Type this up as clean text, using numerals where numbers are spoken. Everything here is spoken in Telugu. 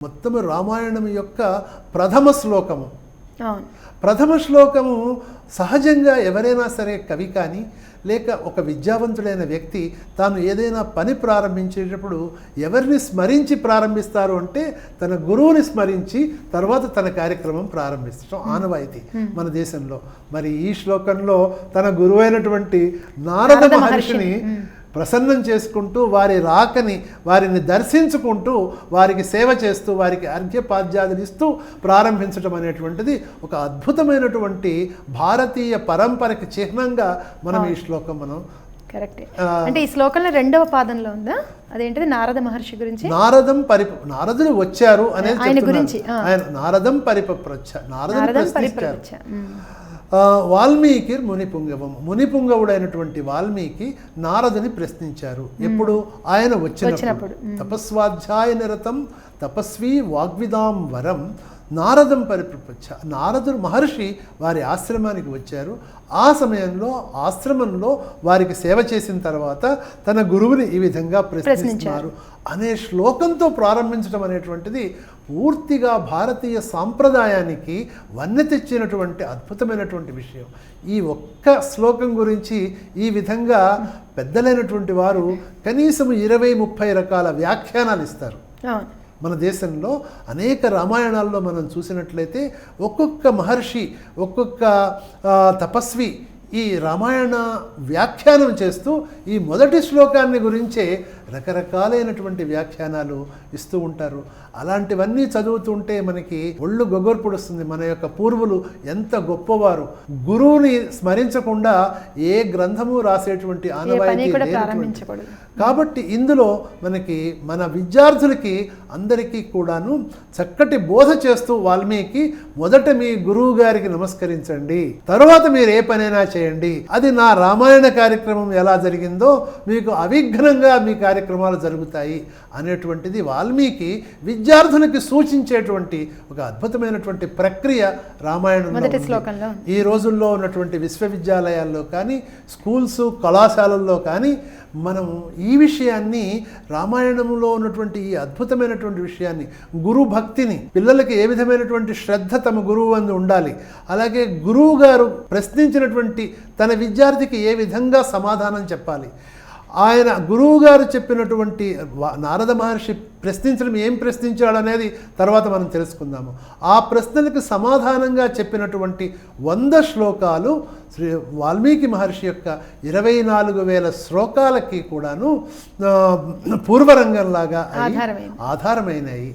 మొత్తము రామాయణం యొక్క ప్రథమ శ్లోకము. ప్రథమ శ్లోకము సహజంగా ఎవరైనా సరే కవి కానీ లేక ఒక విద్యావంతుడైన వ్యక్తి తాను ఏదైనా పని ప్రారంభించేటప్పుడు ఎవరిని స్మరించి ప్రారంభిస్తారు అంటే తన గురువుని స్మరించి తర్వాత తన కార్యక్రమం ప్రారంభించడం ఆనవాయితీ మన దేశంలో. మరి ఈ శ్లోకంలో తన గురువైనటువంటి నారద మహర్షిని ప్రసన్నం చేసుకుంటూ వారి రాకని వారిని దర్శించుకుంటూ వారికి సేవ చేస్తూ వారికి అర్ఘ్యపాద్యాదులు ఇస్తూ ప్రారంభించడం అనేటువంటిది ఒక అద్భుతమైనటువంటి భారతీయ పరంపరకి చిహ్నంగా మనం ఈ శ్లోకం మనం కరెక్ట్. అంటే ఈ శ్లోకంలో రెండవ పాదంలో ఉందా అదేంటిది నారద మహర్షి గురించి నారదులు వచ్చారు అనేది ఆయన గురించి ఆయన నారదం పరిపప్రచ్ఛ నారదం వాల్మీకి మునిపుంగవుడైనటువంటి వాల్మీకి నారదుని ప్రశ్నించారు. ఎప్పుడు ఆయన వచ్చినప్పుడు తపస్వాధ్యాయ నిరతం తపస్వి వాగ్విదాం వరం నారదం పరిప్రపంచ నారదుడు మహర్షి వారి ఆశ్రమానికి వచ్చారు. ఆ సమయంలో ఆశ్రమంలో వారికి సేవ చేసిన తర్వాత తన గురువుని ఈ విధంగా ప్రశ్నించారు అనే శ్లోకంతో ప్రారంభించడం అనేటువంటిది పూర్తిగా భారతీయ సాంప్రదాయానికి వన్నె తెచ్చినటువంటి అద్భుతమైనటువంటి విషయం. ఈ ఒక్క శ్లోకం గురించి ఈ విధంగా పెద్దలైనటువంటి వారు కనీసం 20-30 రకాల వ్యాఖ్యానాలు ఇస్తారు. మన దేశంలో అనేక రామాయణాల్లో మనం చూసినట్లయితే ఒక్కొక్క మహర్షి ఒక్కొక్క తపస్వి ఈ రామాయణ వ్యాఖ్యానం చేస్తూ ఈ మొదటి శ్లోకాన్ని గురించే రకరకాలైనటువంటి వ్యాఖ్యానాలు ఇస్తూ ఉంటారు. అలాంటివన్నీ చదువుతుంటే మనకి ఒళ్ళు గొగ్గొర్పుడుస్తుంది. మన యొక్క పూర్వులు ఎంత గొప్పవారు. గురువుని స్మరించకుండా ఏ గ్రంథము రాసేటువంటి ఆనవాయితీ లేదు. కాబట్టి ఇందులో మనకి మన విద్యార్థులకి అందరికీ కూడాను చక్కటి బోధ చేస్తూ వాల్మీకి మొదట మీ గురువు గారికి నమస్కరించండి, తరువాత మీరు ఏ పనైనా చేయండి, అది నా రామాయణ కార్యక్రమం ఎలా జరిగిందో మీకు అవిఘ్నంగా మీ కార్యక్రమాలు జరుగుతాయి అనేటువంటిది వాల్మీకి విద్యార్థులకి సూచించేటువంటి ఒక అద్భుతమైనటువంటి ప్రక్రియ రామాయణం. ఈ రోజుల్లో ఉన్నటువంటి విశ్వవిద్యాలయాల్లో కానీ స్కూల్స్ కళాశాలల్లో కానీ మనం ఈ విషయాన్ని రామాయణంలో ఉన్నటువంటి ఈ అద్భుతమైనటువంటి విషయాన్ని గురు భక్తిని పిల్లలకి ఏ విధమైనటువంటి శ్రద్ధ తమ గురువు అందు ఉండాలి, అలాగే గురువు గారు ప్రశ్నించినటువంటి తన విద్యార్థికి ఏ విధంగా సమాధానం చెప్పాలి, ఆయన గురువు గారు చెప్పినటువంటి నారద మహర్షి ప్రశ్నించడం ఏం ప్రశ్నించాడు అనేది తర్వాత మనం తెలుసుకుందాము. ఆ ప్రశ్నలకు సమాధానంగా చెప్పినటువంటి 100 శ్లోకాలు శ్రీ వాల్మీకి మహర్షి యొక్క 24,000 శ్లోకాలకి కూడాను పూర్వరంగంలాగా ఆధారమైనాయి.